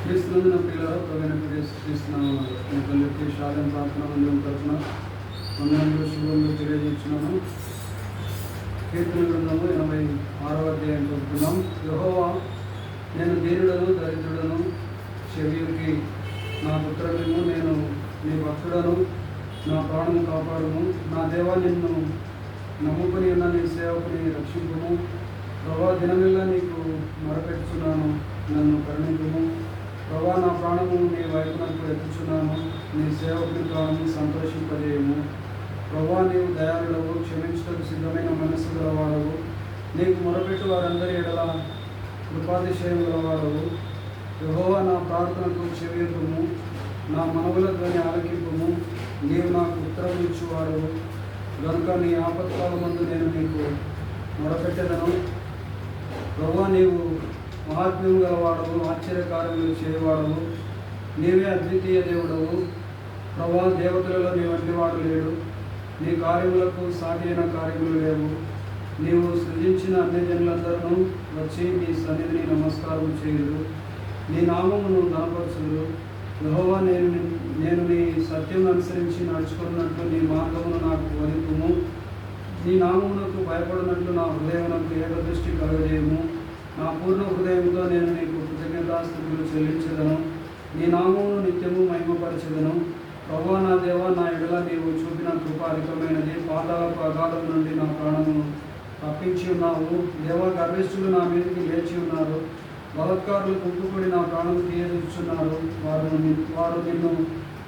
క్రీస్తునందు నా ప్రియులారా, ప్రభువైన క్రీస్తున్నాను మీ తల్లికి శాదం ప్రార్థన మందిరం తరఫున వందనములు శుభములు తెలియజేస్తున్నాను. కీర్తన గ్రంథము 86వ అధ్యాయం చదువుతున్నాం. యెహోవా, నేను దీనుడను దరిద్రుడను, చెవియుకి నా పుత్రము, నేను నీ భక్తుడను, నా ప్రాణము కాపాడుము. నా దేవా, నిన్ను నమ్ముకుని ఉన్న నీ సేవకుని రక్షింపుము. ప్రభా, దినమిల్లా నీకు మొరపెట్టుచున్నాను, నన్ను కరుణింపుము. ప్రభా, నా ప్రాణము నీ వైపునకు ఎత్తుచున్నాను, నీ సేవకుని ప్రాణము సంతోషింపజేయము. ప్రభా, నీవు దయాళుడవు, క్షమించుటకు సిద్ధమైన మనస్సు గలవాడవు. నీకు మొరపెట్టు వారందరి ఎడల కృపాతిశయం గలవాడవు. యెహోవా, నా ప్రార్థనకు చెవియొగ్గుము, నా మనవుల ధ్వని ఆలకింపుము. నీవు నాకు ఉత్తరం ఇచ్చువాడవు గనుక నీ ఆపత్కాలమందు నేను నీకు మొరపెట్టెదను. ప్రభా, నీవు మహాత్మ్యం గలవాడవు, ఆశ్చర్యకార్యములు చేయవాడవు. నీవే అద్వితీయ దేవుడవు. ప్రభా, దేవతలలో నీ వంటి వాడు లేడు. నీ కార్యములకు సాటి అయిన కార్యములు లేవు. నీవు సృజించిన అన్ని జనులందరూ వచ్చి నీ సన్నిధిని నమస్కారం చేయుదు, నీ నామమును ఘనపరచుదురు. యెహోవా, నేను నీ సత్యం అనుసరించి నడుచుకున్నట్లు నీ మార్గమును నాకు బోధింపుము. నీ నామమునకు భయపడినట్లు నా హృదయమునకు ఏకదృష్టి కలుగజేయము. నా పూర్ణ హృదయంతో నేను నీకు కృతజ్ఞతాస్తుతులు చెల్లించదను. నీ నామమును నిత్యము మహిమపరచెదను. ప్రభువా, నా దేవా, నా ఎడల నీవు చూపిన కృప అధికమైనది. పాతాళపు అగాధం నుండి నా ప్రాణమును తప్పించి ఉన్నావు. దేవా, గర్విష్ఠులు నా మీదకి లేచి ఉన్నారు. బలత్కారులు గుంపుకూడి నా ప్రాణం తీయచున్నారు. వారు నిన్ను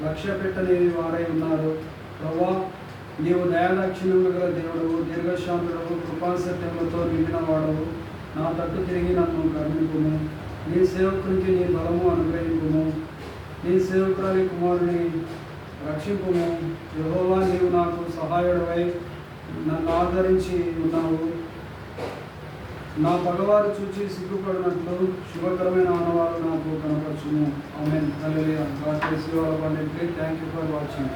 లక్ష్య పెట్టని వారై ఉన్నారు. ప్రభువా, నీవు దయాదాక్షిణ్యములు గల దేవుడవు, దీర్ఘశాంతుడవు, కృపాసత్యములతో నిండిన వాడవు. నా తట్టు తిరిగి నన్ను కరుణింపుము. నీ సేవకునికి నీ బలము అనుగ్రహింపుము. నీ సేవకురాలి కుమారుని రక్షింపుము. యెహోవా, నీవు నాకు సహాయుడవై నన్ను ఆదరించి ఉన్నావు. నా పగవారు చూచి సిగ్గుపడినట్లు శుభకరమైన ఆనవాళ్ళు నాకు కనపరచుము. Amen. Hallelujah. God bless you all abundantly. Thank you for watching.